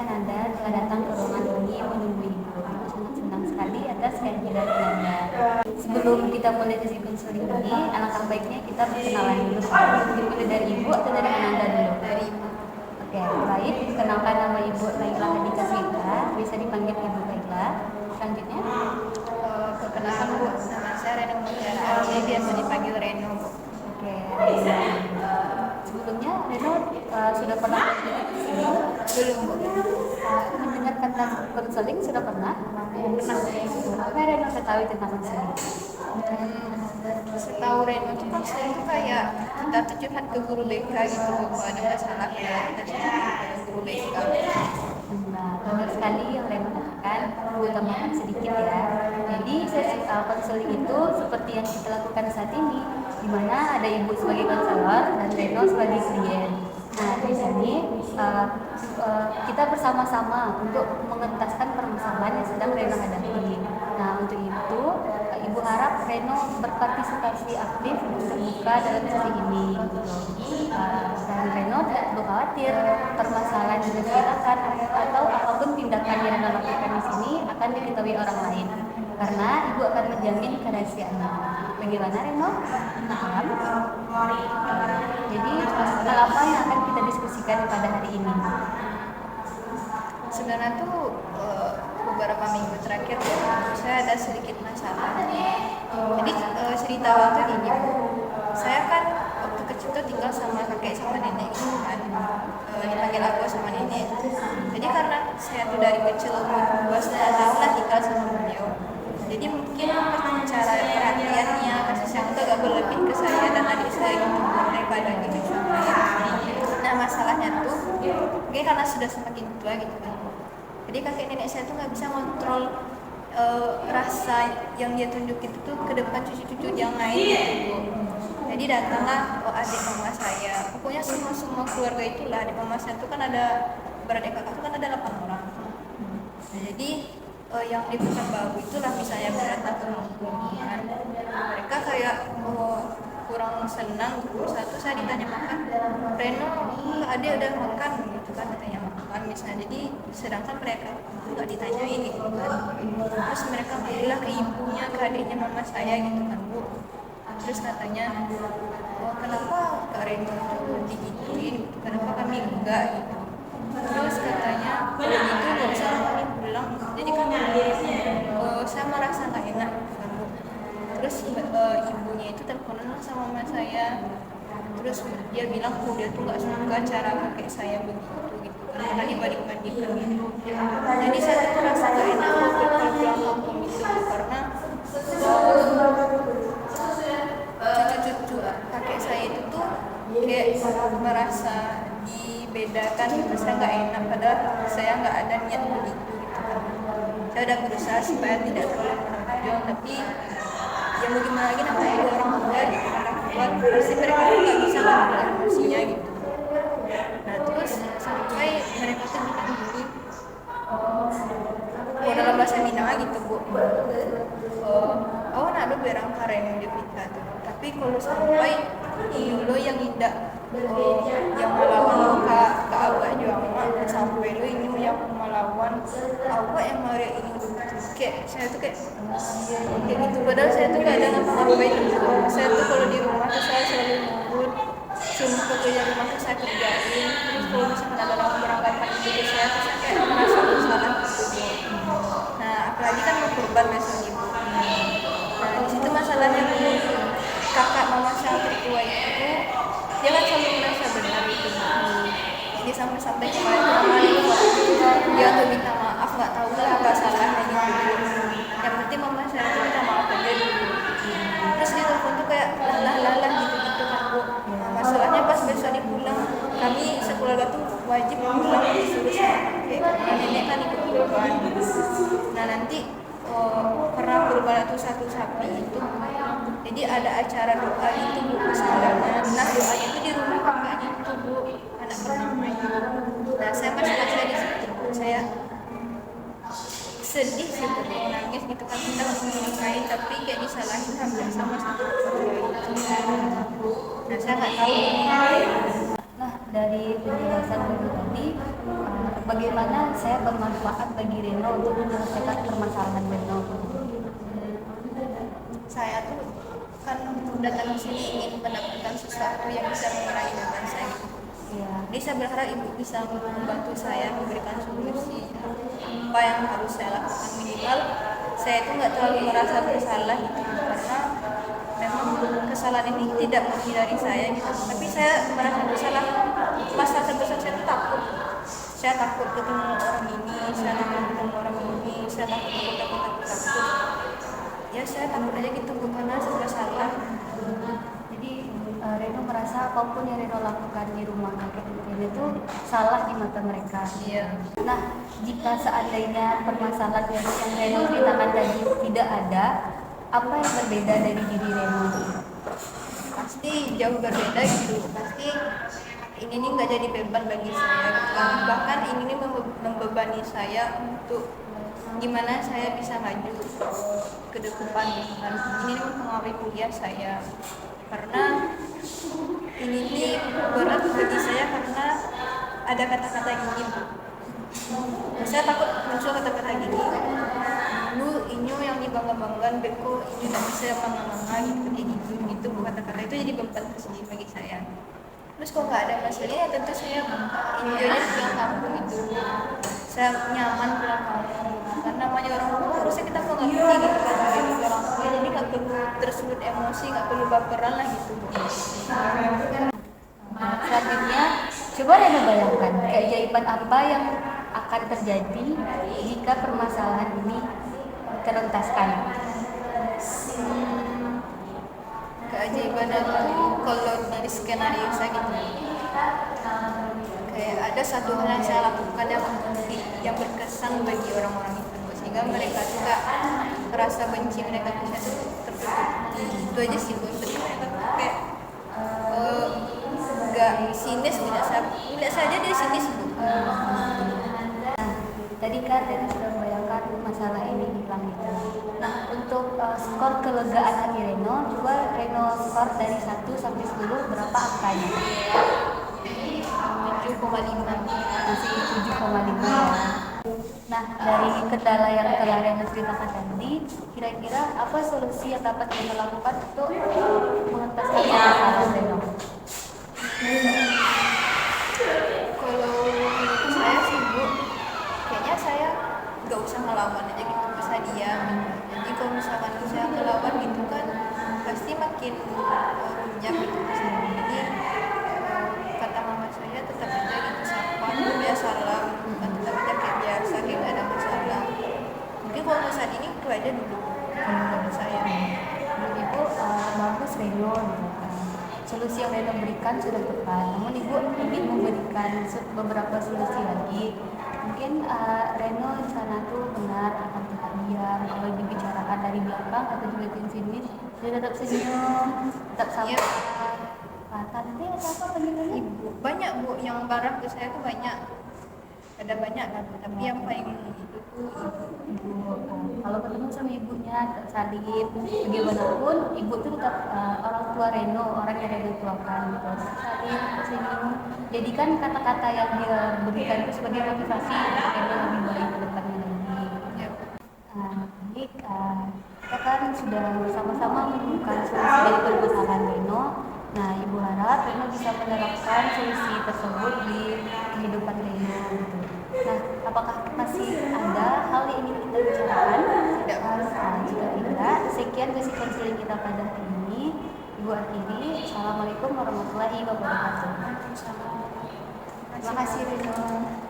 Ananda telah datang ke ruangan ini menemui Ibu. Aku sangat senang sekali atas kehadiran Ananda. Sebelum kita mulai sesi konseling ini, alangkah baiknya kita perkenalan dulu. Dimulai dari Ibu atau dari Ananda dulu? Dari Ibu. Oke, baik. Kenalkan nama Ibu Laila Hadika Swita, bisa dipanggil Ibu Laila. Selanjutnya, Perkenalkan Bu, nama saya Reno Mutiara, saya biasa dipanggil Reno Bu. oke. Sebelumnya Reno sudah pernah Belum Bu. mendengar kata konseling, sudah pernah? Pernah. Apa yang Reno ketahui tentang konseling? Setahu Reno tuh konseling tuh kayak kita tuh curhat ke guru BK gitu Bu, kalau ada masalah ya kita curhat ke guru BK. Nah, benar sekali yang Reno katakan, aku tambahkan sedikit ya. Jadi sesi konseling itu seperti yang kita lakukan saat ini, di mana ada Ibu sebagai konselor dan Reno sebagai klien. Nah, di sini kita bersama-sama untuk mengentaskan permasalahan yang sedang Reno hadapi. Nah, untuk itu Ibu harap Reno berpartisipasi aktif dan terbuka dalam sesi ini. Dan Reno tidak perlu khawatir permasalahan yang dirasakan atau apapun tindakan yang Reno lakukan di sini akan diketahui orang lain, karena Ibu akan menjamin kerahasiaannya. Bagaimana Reno? Paham? Jadi hal apa yang akan kita diskusikan pada hari ini? Sebenarnya tuh beberapa minggu terakhir tuh saya ada sedikit masalah. Jadi cerita waktu gini Bu, saya kan waktu kecil tuh tinggal sama kakek sama nenek gitu kan, dipanggil aku sama nenek. Jadi karena saya tuh dari kecil umur 2,5 tahun lah tinggal sama beliau. Jadi mungkin cara perhatiannya, kasih sayang itu agak berlebih ke saya dan adik saya gitu daripada gitu saya. Nah masalahnya tuh, mungkin karena sudah semakin tua gitu kan. Jadi kakek nenek saya tuh nggak bisa kontrol rasa yang dia tunjukin itu ke depan cucu-cucu yang lain gitu. Jadi datanglah adik mama saya. Pokoknya semua keluarga itulah, adik mama saya tuh kan ada beradik kakak tuh kan ada 8 orang. Nah, jadi yang di Pekanbaru itulah misalnya datang ke rumah kan. Mereka kayak kurang senang gitu. Satu saya ditanya makan, Reno adik udah makan gitu kan, ditanya makan misalnya. Jadi sedangkan mereka nggak ditanyain gitu kan. Terus mereka bilang ke ibunya, ke adiknya mama saya gitu kan Bu. Terus katanya, kenapa Kak Reno tuh digituin, kenapa kami enggak gitu. Terus katanya, kalau gitu gak usah kami pulang. Jadi kami saya merasa gak enak kan Bu. Terus ibunya itu teleponan sama mama saya. Terus dia bilang dia tuh gak suka cara kakek saya begitu gitu kan, karena dibanding-bandingkan gitu. Jadi saya tuh merasa gak enak kalau pulang kampung itu karena cucu-cucu kakek saya itu tuh kayak merasa dibedakan gitu. Saya nggak enak padahal saya nggak ada niat begitu gitu kan. Saya udah berusaha supaya tidak terlalu menonjol, tapi ya mau gimana lagi namanya dua orang tua gitu, anak kuat pasti mereka tuh nggak bisa mengontrol emosinya gitu. Nah terus sampai mereka tuh bilang gini, dalam bahasa Minang gitu Bu, oh nak berang karen dia kita tuh. Tapi kalau sampai lo yang tidak yang melawan ke awak juga mak, sampai lo ini yang melawan awak yang mari ini kayak saya tuh kayak gitu. Padahal saya tuh gak ada ngapa-ngapain gitu. Saya tuh kalau di rumah tuh saya selalu nunggu semua pekerjaan rumah tuh saya kerjain. Terus kalau misalnya ada orang beranggapan gitu saya tuh kayak merasa bersalah gitu. Nah apalagi kan mau kurban besok ibu. Nah di situ masalahnya Bu, kakak mama saya tertua itu dia kan selalu merasa benar gitu. Jadi sampai kemarin dia tuh minta maaf, nggak tahu lah apa salahnya gitu. Yang penting mama saya tuh minta maaf aja dulu. Terus di telepon tuh kayak lalah gitu kan Bu. Nah, masalahnya pas besok dipulang, kami sekeluarga tuh wajib pulang disuruh sama kakek karena nenek kan ikut kurban. Nah nanti karena kurban itu satu sapi itu, jadi ada acara doa itu Bu sekolahnya. Nah doanya itu di rumah kakaknya itu Bu, anak pertama itu. Nah saya pas selesai di situ saya sedih sih Bu, nangis gitu kan, kita ngapain tapi kayak disalahin hampir sama satu keluarga itu. Nah saya nggak tahu. Nah, dari penjelasan Reno tadi, bagaimana saya bermanfaat bagi Reno untuk menyelesaikan permasalahan Reno? Saya tuh kan datang ke sini ingin mendapatkan sesuatu yang bisa mengurangi beban saya. Ya. Jadi saya berharap ibu bisa membantu saya memberikan solusi apa yang harus saya lakukan. Minimal saya itu nggak terlalu merasa bersalah gitu, karena memang kesalahan ini tidak murni dari saya gitu. Tapi saya merasa bersalah. Masalah terbesar saya itu takut. Saya takut ketemu orang ini, saya takut ketemu orang ini, saya takut. Ya saya takut aja gitu, karena saya bersalah. Jadi Reno merasa apapun yang Reno lakukan di rumah kakek Reno itu salah di mata mereka. Iya. Nah, jika seandainya permasalahan yang Reno ceritakan tadi tidak ada, apa yang berbeda dari diri Reno? Pasti jauh berbeda gitu. Pasti ini nih nggak jadi beban bagi saya gitu kan. Bahkan ini nih membebani saya untuk gimana saya bisa maju ke depan gitu kan. Ini nih mempengaruhi kuliah saya, karena ini nih berat bagi saya karena ada kata-kata gini. Saya takut muncul kata-kata gini, lu inyo yang dibangga-banggakan, beko inyo tidak bisa manga-manga gitu, kayak gitu kata-kata itu jadi beban tersendiri bagi saya. Terus kalau nggak ada masalah ya tentu saya inyonya pulang kampung itu, saya nyaman pulang kampung, karena namanya orang tua harusnya kita mengerti gitu kan, sebagai orang tua, jadi nggak perlu tersulut emosi, nggak perlu baperan lah gitu. Selanjutnya, coba Reno bayangkan keajaiban apa yang akan terjadi jika permasalahan ini teruntaskan. Keajaiban apa kalau dari skenario saya gitu, kayak ada satu hal yang saya lakukan yang berkesan bagi orang-orang itu, sehingga mereka juga rasa benci mereka ke saya itu tertutup. Itu aja sih Bu, jadi mereka kayak nggak sinis, tidak saja dia sinis Bu. Tadi kan Reno sudah membayangkan masalah ini hilang gitu. Nah, untuk skor kelegaan hati Reno, coba Reno skor dari 1 sampai 10 berapa angkanya? 7,5. Masih 7,5 ya. Nah, dari kendala yang telah Reno ceritakan tadi, kira-kira apa solusi yang dapat Reno lakukan untuk mengentaskan masalah Reno? Kalau menurut saya sih Bu, kayaknya saya nggak usah ngelawan aja gitu, bisa diam. Jadi kalau misalkan saya ngelawan gitu kan pasti makin runyam gitu. Jadi kata mama saya tetap aja gitu, sapa dia salam, bukan tetap aja kayak biasa, kayak nggak ada masalah. Mungkin kalau saat ini itu aja dulu kalau menurut saya. Ibu bagus Reno gitu kan. Solusi yang Reno berikan sudah tepat, namun Ibu ingin memberikan beberapa solusi lagi. Mungkin Reno di sana tuh benar akan tetap diam, kalau dibicarakan dari belakang atau juga di sini dia tetap senyum, tetap sabar. Tadi ada apa penjelasannya? Ibu banyak Bu, yang marah ke saya tuh banyak, ada banyak kan, tapi yang paling itu tuh Ibu, kalau ketemu sama ibunya tetap salim, bagaimanapun ibu itu tetap orang tua Reno, orang yang Reno tuakan gitu. Salim, senyum, jadikan kata-kata yang dia berikan itu sebagai motivasi untuk Reno lebih baik ke depannya lagi. ya. Baik, kita kan sudah bersama-sama menemukan solusi dari permasalahan Reno. Nah, Ibu harap Reno bisa menerapkan solusi tersebut di kehidupan Reno gitu. Nah, apakah masih ada hal yang ingin kita bicarakan? Tidak. Jika tidak, sekian sesi konseling kita pada hari ini. Ibu akhiri. Assalamualaikum warahmatullahi wabarakatuh. Terima kasih Reno.